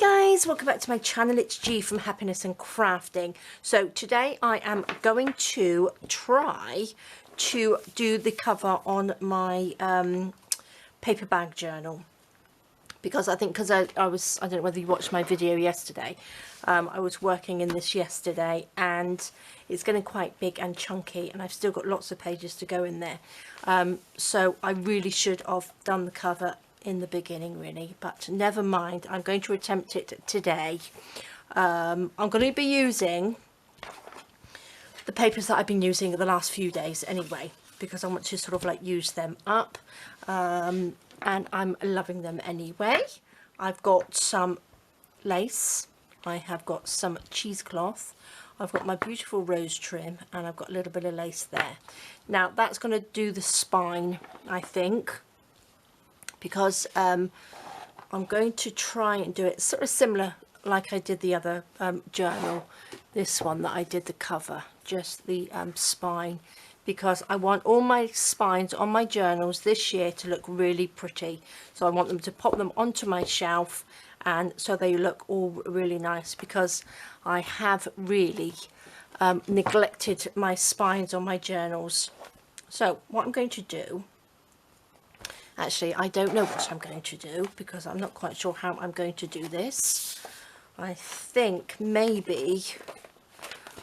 Guys, welcome back to my channel. It's G from Happiness and Crafting. So today I am going to try to do the cover on my paper bag journal, because I think I don't know whether you watched my video yesterday. I was working in this yesterday and it's getting quite big and chunky, and I've still got lots of pages to go in there. So I really should have done the cover in the beginning, really, but never mind. I'm going to attempt it today. I'm going to be using the papers that I've been using the last few days anyway, because I want to sort of like use them up, and I'm loving them anyway. I've got some lace, I have got some cheesecloth, I've got my beautiful rose trim, and I've got a little bit of lace there. Now that's going to do the spine, I think, because I'm going to try and do it sort of similar like I did the other journal, this one that I did the cover, just the spine, because I want all my spines on my journals this year to look really pretty. So I want them to pop them onto my shelf, and so they look all really nice, because I have really neglected my spines on my journals. So what I'm going to do, actually, I don't know what I'm going to do, because I'm not quite sure how I'm going to do this. I think maybe,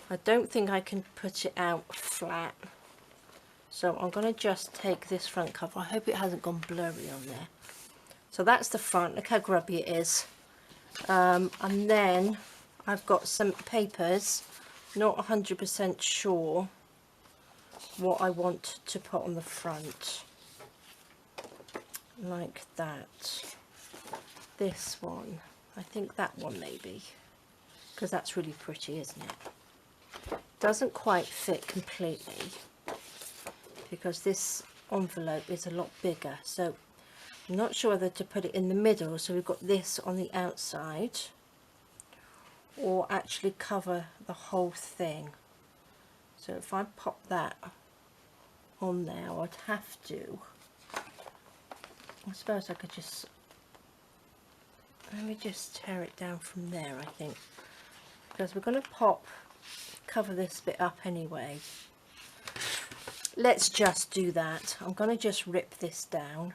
I don't think I can put it out flat. So I'm going to just take this front cover. I hope it hasn't gone blurry on there. So that's the front. Look how grubby it is. And then I've got some papers, not 100% sure what I want to put on the front. Like that. This one, I think that one maybe, because that's really pretty, isn't it? Doesn't quite fit completely, because this envelope is a lot bigger, so I'm not sure whether to put it in the middle, so we've got this on the outside, or actually cover the whole thing. So if I pop that on there, I'd have to, I suppose I could just, let me just tear it down from there, I think, because we're going to cover this bit up anyway. Let's just do that. I'm going to just rip this down.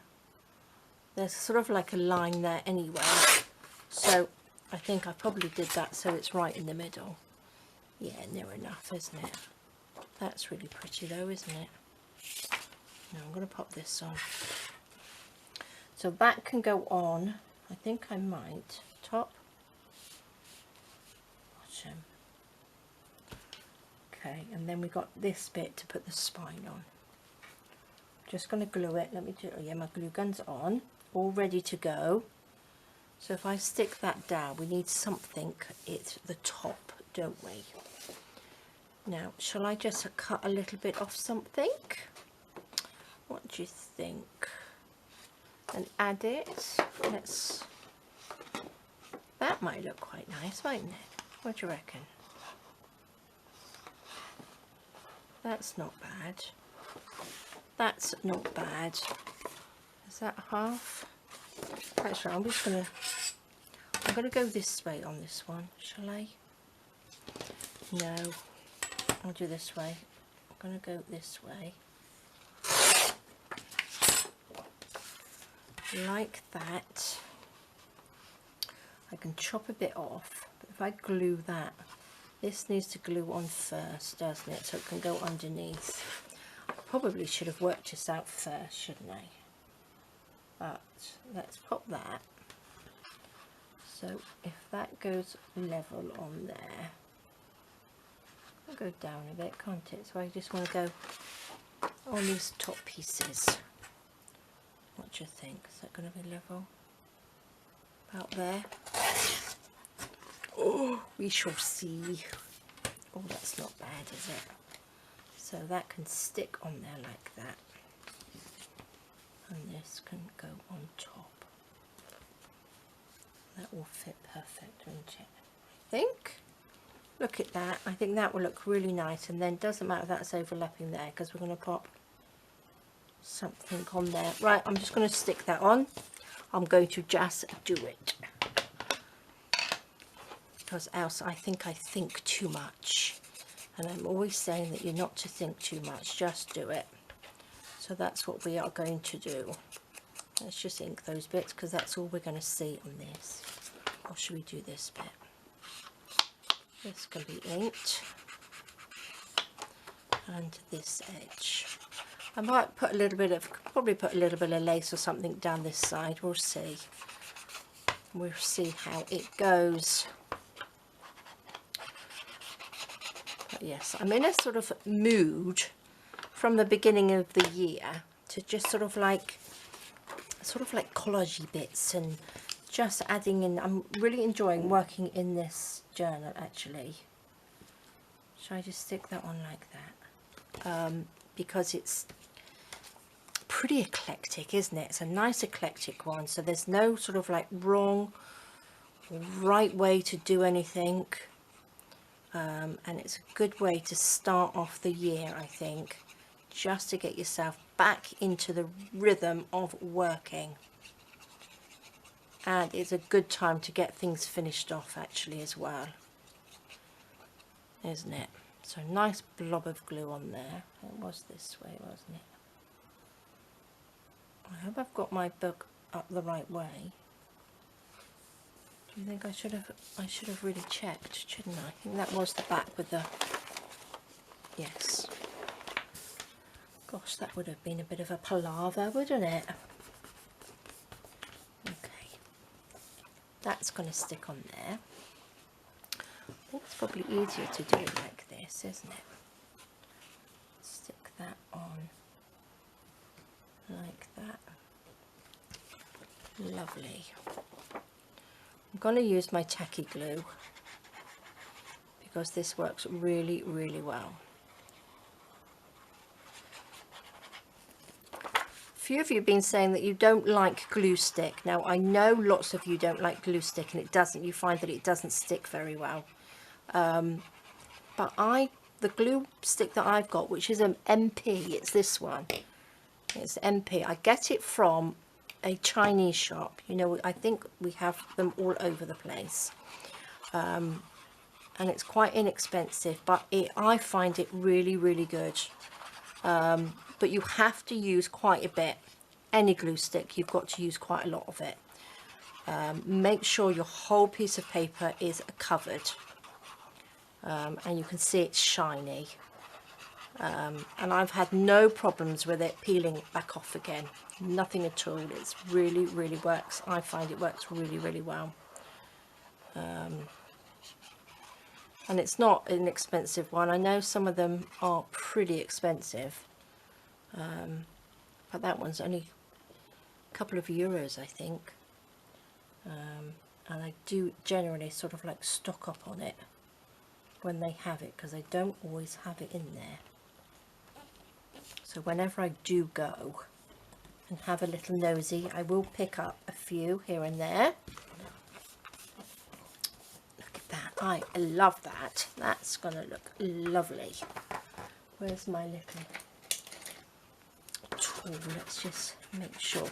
There's sort of like a line there anyway, so I think I probably did that so it's right in the middle. Yeah, near enough, isn't it? That's really pretty though, isn't it? Now I'm going to pop this on. So that can go on, I think I might, top, bottom. Okay, and then we got this bit to put the spine on. Just going to glue it. Let me do, oh yeah, my glue gun's on, all ready to go. So if I stick that down, we need something at the top, don't we? Now, shall I just cut a little bit off something? What do you think? And add it. Let's, that might look quite nice, mightn't it? What do you reckon? That's not bad. That's not bad. Is that half? Actually, I'm gonna go this way on this one, shall I? No, I'll do this way. I'm gonna go this way. Like that. I can chop a bit off, but if I glue that, this needs to glue on first, doesn't it, so it can go underneath. I probably should have worked this out first, shouldn't I? But let's pop that. So if that goes level on there, I'll go down a bit, can't it? So I just want to go on these top pieces. What do you think? Is that going to be level? About there? Oh, we shall see. Oh, that's not bad, is it? So that can stick on there like that. And this can go on top. That will fit perfect, won't it? I think. Look at that. I think that will look really nice. And then doesn't matter if that's overlapping there, because we're going to pop something on there. Right, I'm just going to stick that on. I'm going to just do it. because else I think too much, and I'm always saying that you're not to think too much, just do it. So that's what we are going to do. Let's just ink those bits because that's all we're going to see on this. Or should we do this bit? This can be inked, and this edge. I might put a little bit of, probably put a little bit of lace or something down this side. We'll see. We'll see how it goes. But yes, I'm in a sort of mood from the beginning of the year to just sort of like collagey bits and just adding in. I'm really enjoying working in this journal actually. Should I just stick that on like that? Because it's pretty eclectic, isn't it? It's a nice eclectic one, so there's no sort of like wrong or right way to do anything, and it's a good way to start off the year, I think, just to get yourself back into the rhythm of working. And it's a good time to get things finished off actually as well, isn't it? So nice blob of glue on there. It was this way, wasn't it? I hope I've got my book up the right way. Do you think I should have really checked, shouldn't I? I think that was the back with the, yes. Gosh, that would have been a bit of a palaver, wouldn't it? Okay, that's going to stick on there. I think it's probably easier to do it like this, isn't it? Stick that on like that. Lovely. I'm going to use my tacky glue because this works really, really well. A few of you have been saying that you don't like glue stick. Now I know lots of you don't like glue stick, and it doesn't. You find that it doesn't stick very well. But the glue stick that I've got, which is an MP, it's this one. It's MP. I get it from a Chinese shop. You know, I think we have them all over the place. And it's quite inexpensive, but I find it really, really good. But you have to use quite a bit. Any glue stick, you've got to use quite a lot of it. Make sure your whole piece of paper is covered. And you can see it's shiny. And I've had no problems with it peeling back off again. Nothing at all. It's really, really works. I find it works really, really well. And it's not an expensive one. I know some of them are pretty expensive. But that one's only a couple of euros, I think. And I do generally sort of like stock up on it when they have it, because they don't always have it in there. So whenever I do go and have a little nosy, I will pick up a few here and there. Look at that. I love that. That's going to look lovely. Where's my little tool? Let's just make sure.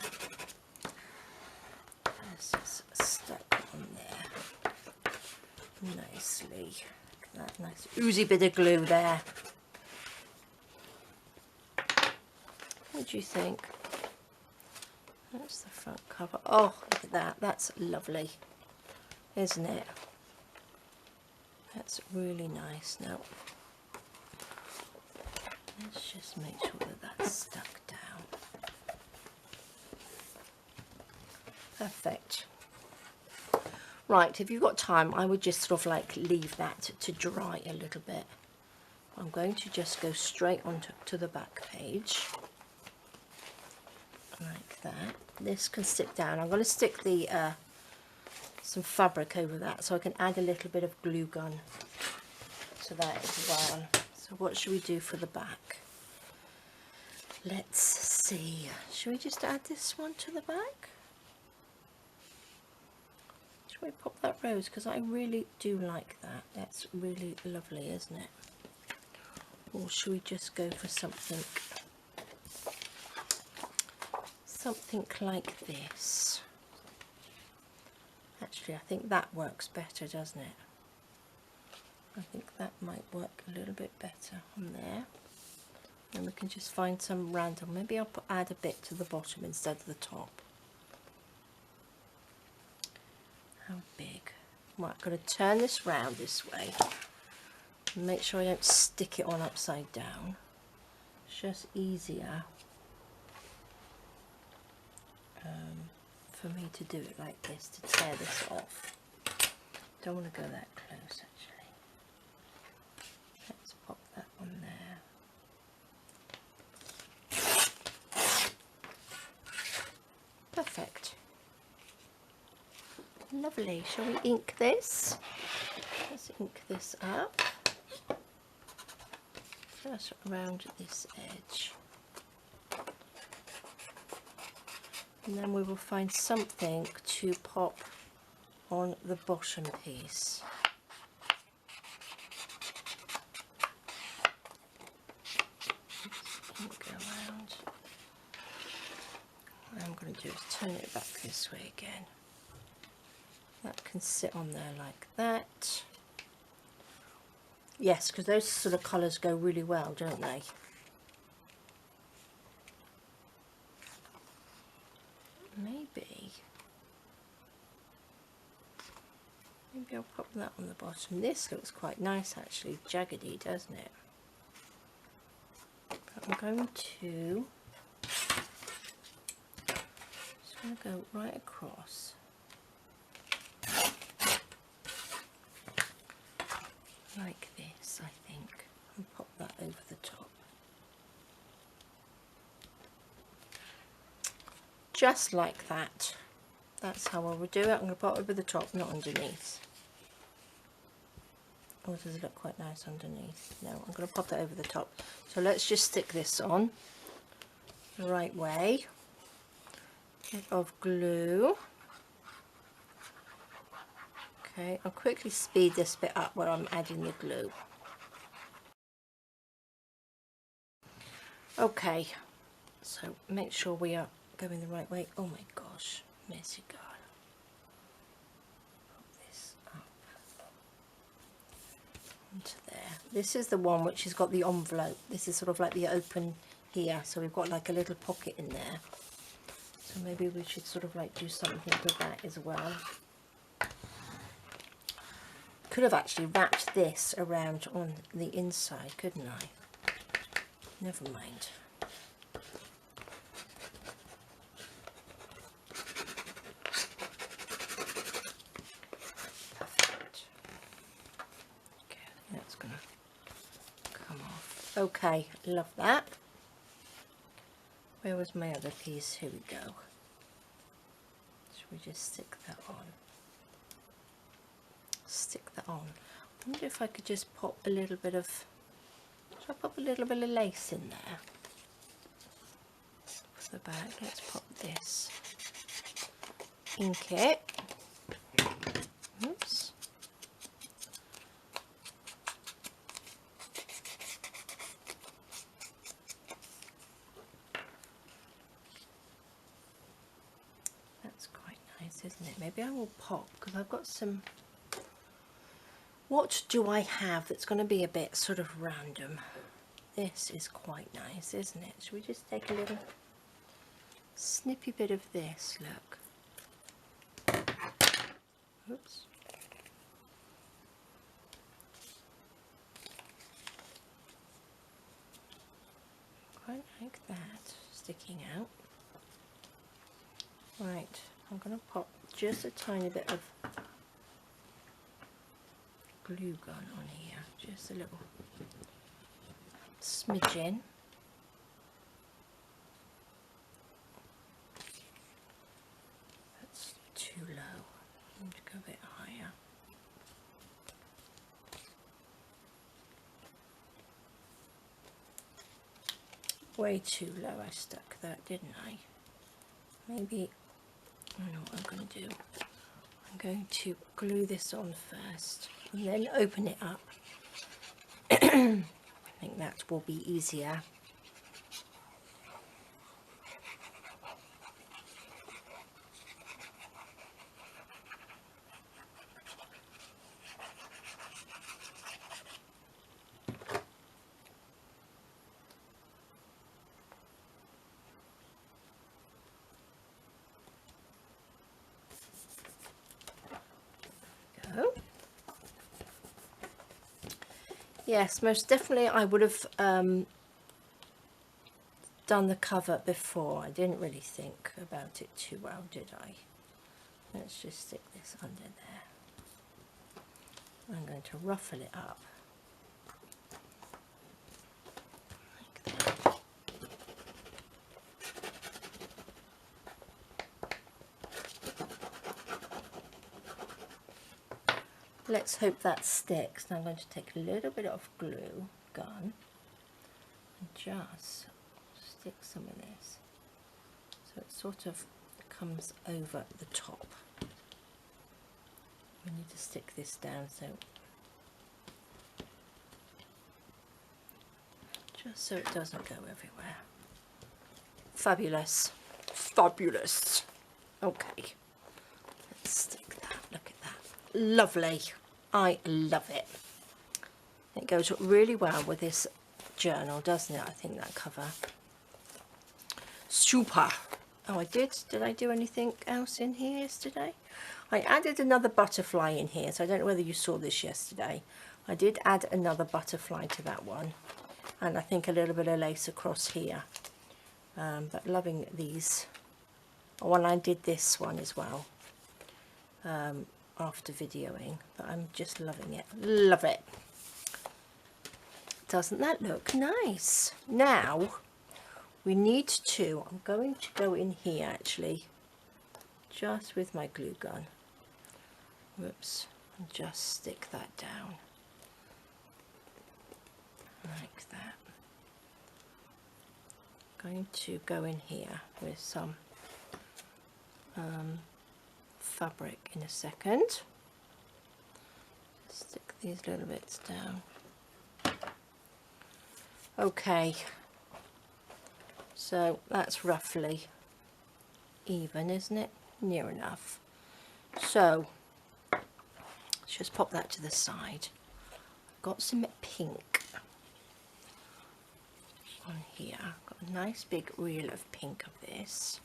This is stuck on there nicely. Look at that nice oozy bit of glue there. What do you think? That's the front cover. Oh, look at that. That's lovely, isn't it? That's really nice. Now, let's just make sure that that's stuck down. Perfect. Right, if you've got time, I would just sort of like leave that to dry a little bit. I'm going to just go straight on to the back page. Like that. This can stick down. I'm going to stick the some fabric over that so I can add a little bit of glue gun to that as well. So what should we do for the back? Let's see. Should we just add this one to the back? Should we pop that rose? Because I really do like that. That's really lovely, isn't it? Or should we just go for something like this? Actually, I think that works better, doesn't it? I think that might work a little bit better on there. And we can just find some random, maybe I'll add a bit to the bottom instead of the top. How big? Right, I'm going to turn this round this way. Make sure I don't stick it on upside down. It's just easier for me to do it like this, to tear this off. Don't want to go that close actually. Let's pop that on there. Perfect. Lovely. Shall we ink this? Let's ink this up. Just around this edge. And then we will find something to pop on the bottom piece. Go around. What I'm going to do is turn it back this way again. That can sit on there like that. Yes, because those sort of colours go really well, don't they? Maybe I'll pop that on the bottom. This looks quite nice actually, jaggedy, doesn't it? But I'm going to go right across. Like this, I think, and pop that over the top. Just like that. That's how I would do it. I'm going to pop it over the top, not underneath. Oh, does it look quite nice underneath? No, I'm going to pop that over the top. So let's just stick this on the right way. Bit of glue. Okay, I'll quickly speed this bit up where I'm adding the glue. Okay, so make sure we are going the right way. Oh my gosh, messy girl. Put this up onto there. This is the one which has got the envelope. This is sort of like the open here, so we've got like a little pocket in there. So maybe we should sort of like do something with that as well. Could have actually wrapped this around on the inside, couldn't I? Never mind. Perfect. Okay, I think that's going to come off. Okay, love that. Where was my other piece? Here we go. Should we just stick that on? Stick that on. I wonder if I could just pop a little bit of, should I pop a little bit of lace in there for the back? Let's pop this. Ink it. Oops. That's quite nice, isn't it? Maybe I will pop, because I've got some. What do I have that's going to be a bit sort of random? This is quite nice, isn't it? Should we just take a little snippy bit of this, look. Oops. Quite like that, sticking out. Right, I'm going to pop just a tiny bit of glue gun on here, just a little smidgen. That's too low. I need to go a bit higher. Way too low. I stuck that, didn't I? Maybe I know what I'm going to do. I'm going to glue this on first and then open it up. I think that will be easier. Yes, most definitely I would have done the cover before. I didn't really think about it too well, did I? Let's just stick this under there. I'm going to ruffle it up like that. Let's hope that sticks. Now I'm going to take a little bit of glue gun and just stick some of this so it sort of comes over the top. We need to stick this down just so it doesn't go everywhere. Fabulous, fabulous. Okay, let's stick that. Look at that, lovely. I love it. It goes really well with this journal, doesn't it? I think that cover. Super. Oh, did I do anything else in here yesterday? I added another butterfly in here, so I don't know whether you saw this yesterday. I did add another butterfly to that one, and I think a little bit of lace across here. But loving these. Oh, and I did this one as well after videoing, but I'm just loving it. Love it. Doesn't that look nice? Now we need to, I'm going to go in here actually, just with my glue gun. Whoops, and just stick that down like that. I'm going to go in here with some fabric in a second. Stick these little bits down. Okay, so that's roughly even, isn't it? Near enough. So let's just pop that to the side. I've got some pink on here. I've got a nice big reel of pink of this.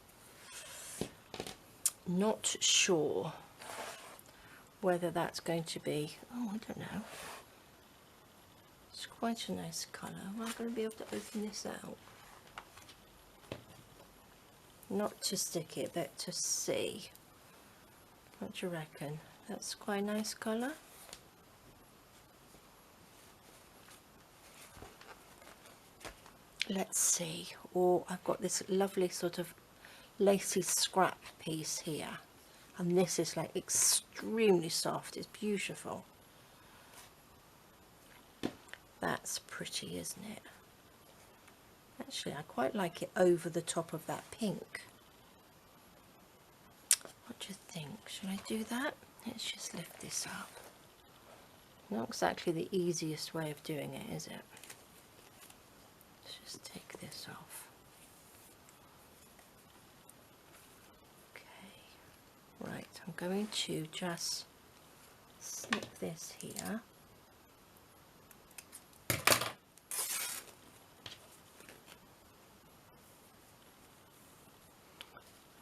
Not sure whether that's going to be, oh, I don't know. It's quite a nice colour. Am I going to be able to open this out? Not to stick it, but to see. What do you reckon? That's quite a nice colour. Let's see. Oh, I've got this lovely sort of lacy scrap piece here, and this is like extremely soft. It's beautiful. That's pretty, isn't it? Actually, I quite like it over the top of that pink. What do you think? Should I do that? Let's just lift this up. Not exactly the easiest way of doing it, is it? Let's just take this off. Okay, right, I'm going to just snip this here.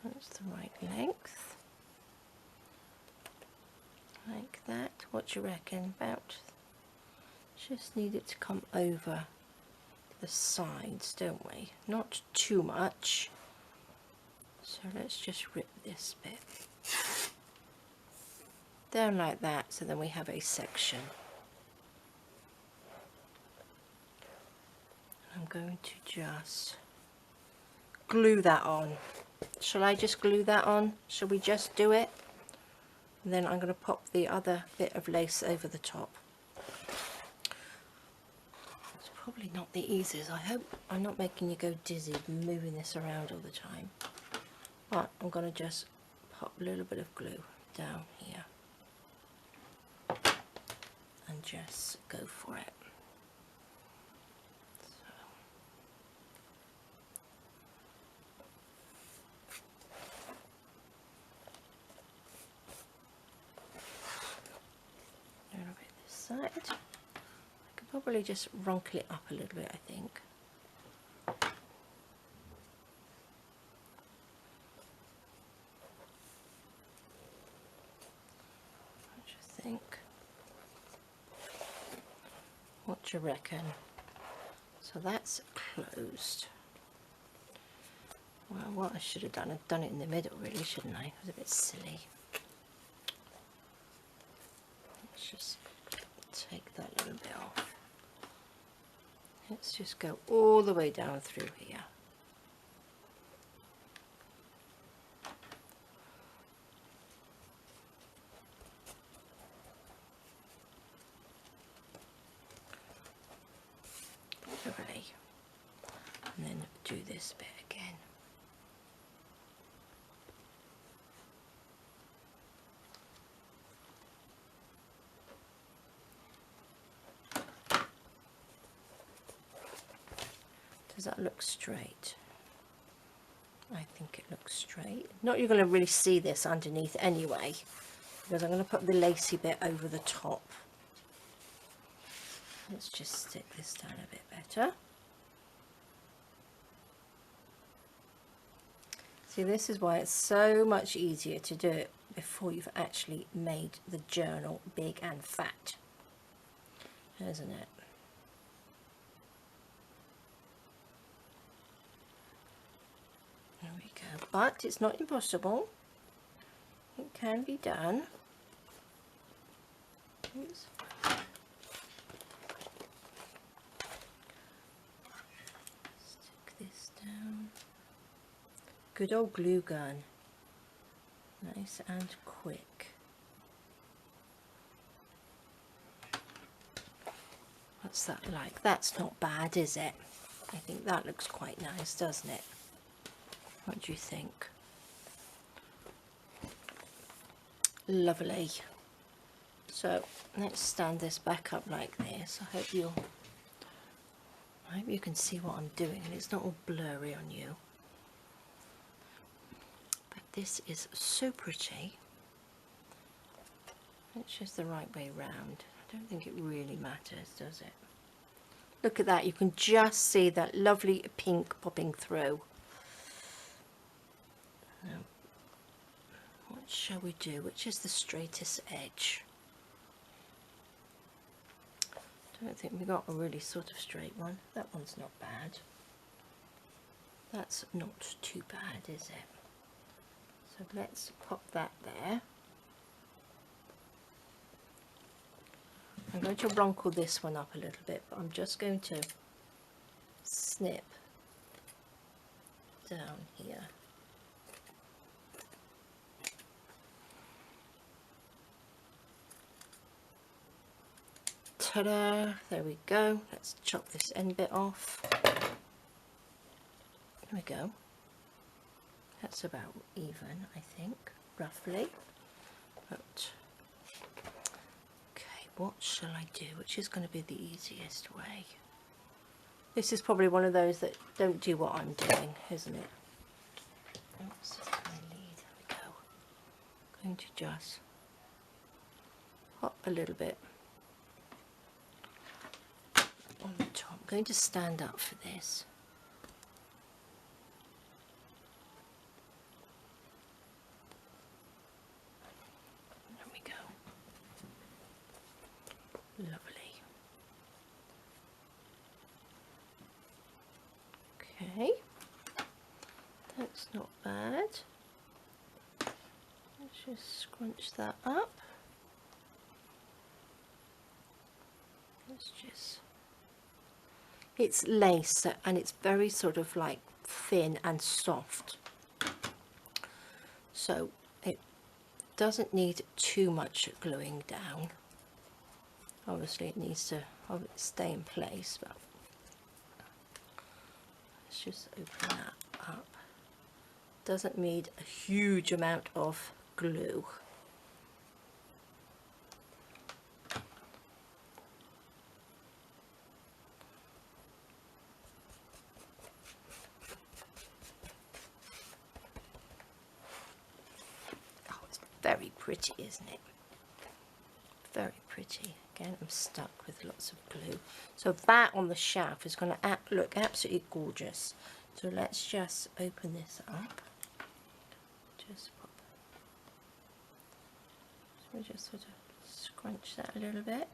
That's the right length. Like that. What do you reckon? About, just need it to come over the sides, don't we? Not too much. So let's just rip this bit down like that, so then we have a section. I'm going to just glue that on. Shall I just glue that on? Shall we just do it? And then I'm going to pop the other bit of lace over the top. It's probably not the easiest. I hope I'm not making you go dizzy moving this around all the time. But I'm going to just pop a little bit of glue down here and just go for it. Side. I could probably just wrinkle it up a little bit, I think. What do do you reckon? So that's closed. Well, what I should have done, I've done it in the middle really, shouldn't I? It was a bit silly. Let's just take that little bit off. Let's just go all the way down through here. Lovely. And then do this bit again. Does that look straight? I think it looks straight. Not you're going to really see this underneath anyway, because I'm going to put the lacy bit over the top. Let's just stick this down a bit better. See, this is why it's so much easier to do it before you've actually made the journal big and fat, isn't it? There we go. But it's not impossible. It can be done. Oops. Stick this down. Good old glue gun. Nice and quick. What's that like? That's not bad, is it? I think that looks quite nice, doesn't it? What do you think? Lovely. So let's stand this back up like this. I hope you can see what I'm doing and it's not all blurry on you. But this is so pretty. It's just the right way round. I don't think it really matters, does it? Look at that. You can just see that lovely pink popping through. Now, what shall we do? Which is the straightest edge? I don't think we got a really sort of straight one. That one's not bad. That's not too bad, is it? So let's pop that there. I'm going to wrinkle this one up a little bit, but I'm just going to snip down here. Ta-da! There we go. Let's chop this end bit off. There we go. That's about even, I think, roughly. But okay, what shall I do? Which is going to be the easiest way? This is probably one of those that don't do what I'm doing, isn't it? Oops, my lead. There we go. I'm going to just pop a little bit on the top. I'm going to stand up for this. There we go. Lovely. Okay, that's not bad. Let's just scrunch that up. Let's just, it's lace and it's very sort of like thin and soft, so it doesn't need too much gluing down. Obviously it needs to stay in place, but let's just open that up. Doesn't need a huge amount of glue. Oh, it's very pretty, isn't it? Very pretty. Again, I'm stuck with lots of glue. So that on the shelf is going to look absolutely gorgeous. So let's just open this up. Just pop. So we just sort of scrunch that a little bit.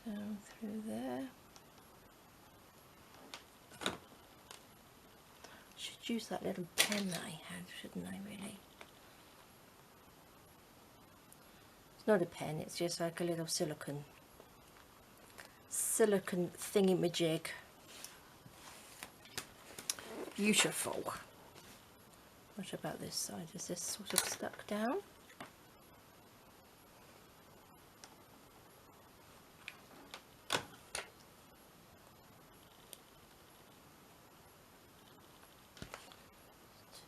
Down through there. Should use that little pen that I had, shouldn't I, really? It's not a pen, it's just like a little silicone thingy-majig. Beautiful. What about this side? Is this sort of stuck down?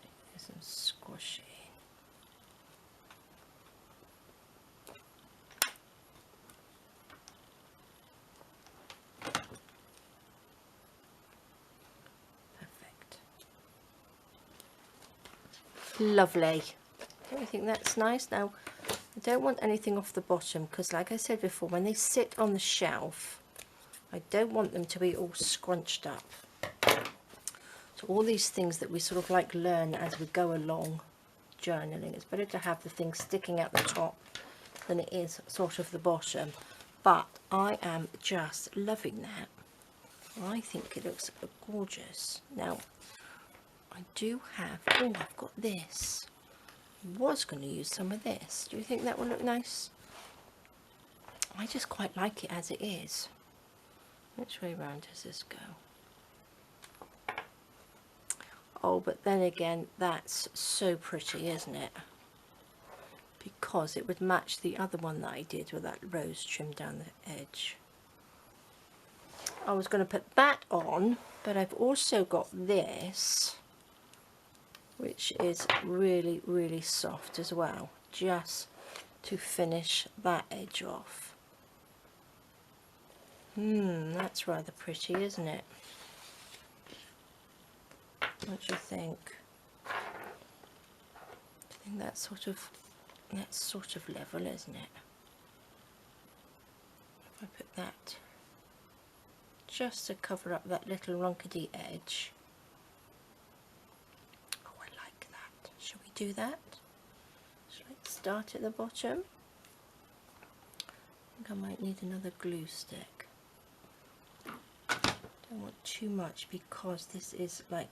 Take this and squash it in. Lovely. Don't you think that's nice? Now, I don't want anything off the bottom because, like I said before, when they sit on the shelf, I don't want them to be all scrunched up. So all these things that we sort of like learn as we go along journaling, it's better to have the things sticking out the top than it is sort of the bottom. But I am just loving that. I think it looks gorgeous. Now, I do have, oh, I've got this. I was going to use some of this. Do you think that will look nice? I just quite like it as it is. Which way round does this go? Oh, but then again, that's so pretty, isn't it? Because it would match the other one that I did with that rose trim down the edge. I was going to put that on, but I've also got this, which is really, really soft as well, just to finish that edge off. That's rather pretty, isn't it? What do you think? I think that's sort of level, isn't it? If I put that just to cover up that little ronkedy edge. Oh, I like that. Shall we do that? Shall I start at the bottom? I think I might need another glue stick. Don't want too much because this is like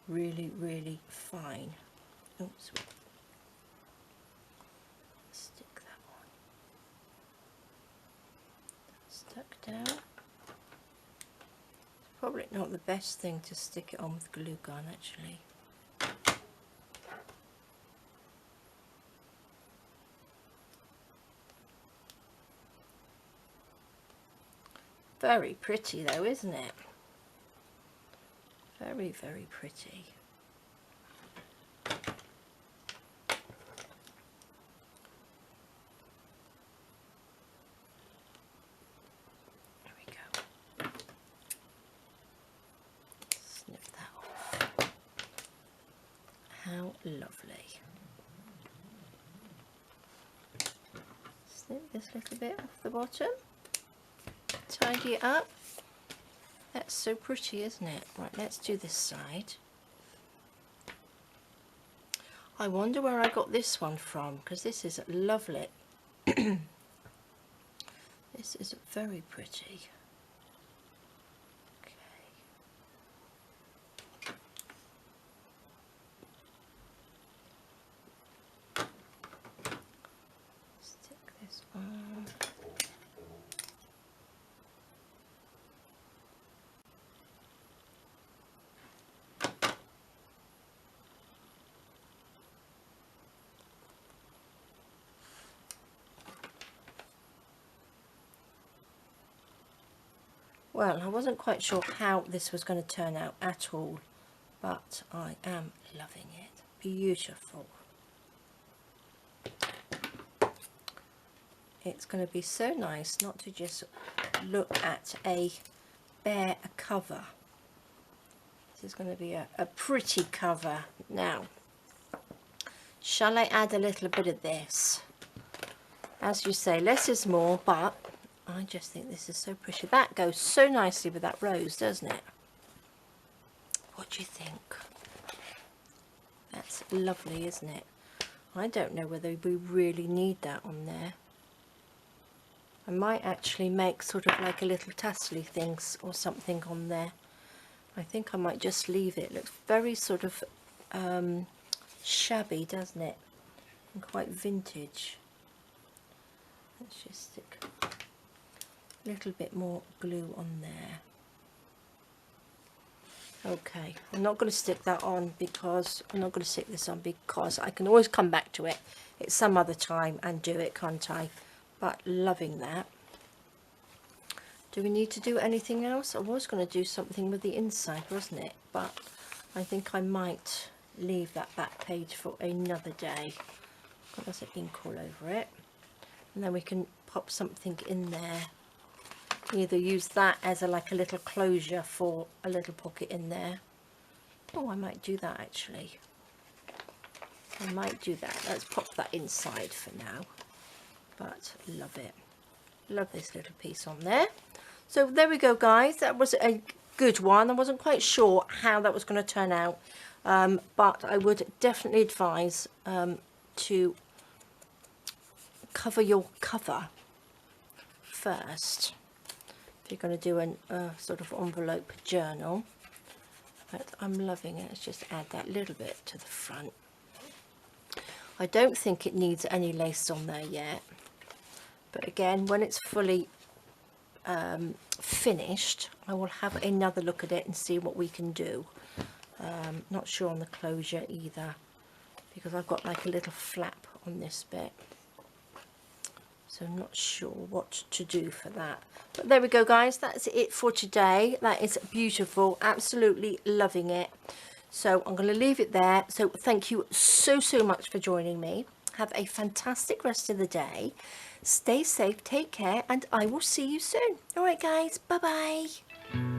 really, really fine. Oops. Stick that on. Stuck down. It's probably not the best thing to stick it on with glue gun, actually. Very pretty though, isn't it? Very, very pretty. There we go. Snip that off. How lovely. Snip this little bit off the bottom. Tidy it up. That's so pretty, isn't it? Right, let's do this side. I wonder where I got this one from, because this is lovely. This is very pretty. Okay. Stick this on. Well, I wasn't quite sure how this was going to turn out at all, but I am loving it. Beautiful. It's going to be so nice not to just look at a bare cover. This is going to be a pretty cover. Now, shall I add a little bit of this? As you say, less is more, but I just think this is so pretty. That goes so nicely with that rose, doesn't it? What do you think? That's lovely, isn't it? I don't know whether we really need that on there. I might actually make sort of like a little tassely things or something on there. I think I might just leave it. It looks very sort of shabby, doesn't it? And quite vintage. Let's just stick a little bit more glue on there. Okay, I'm not going to stick that on because I'm not going to stick this on because I can always come back to it at some other time and do it, can't I? But loving that. Do we need to do anything else? I was going to do something with the inside, wasn't it? But I think I might leave that back page for another day. Got lots of ink all over it. And then we can pop something in there. Either use that as like a little closure for a little pocket in there. Oh, I might do that actually. I might do that. Let's pop that inside for now. But love it. Love this little piece on there. So there we go, guys. That was a good one. I wasn't quite sure how that was going to turn out. But I would definitely advise to cover your cover first. If you're going to do a sort of envelope journal. But I'm loving it. Let's just add that little bit to the front. I don't think it needs any lace on there yet. But again, when it's fully finished, I will have another look at it and see what we can do. Not sure on the closure either, because I've got like a little flap on this bit. So I'm not sure what to do for that. But there we go, guys. That's it for today. That is beautiful. Absolutely loving it. So I'm going to leave it there. So thank you so much for joining me. Have a fantastic rest of the day. Stay safe, take care, and I will see you soon. All right, guys. Bye-bye.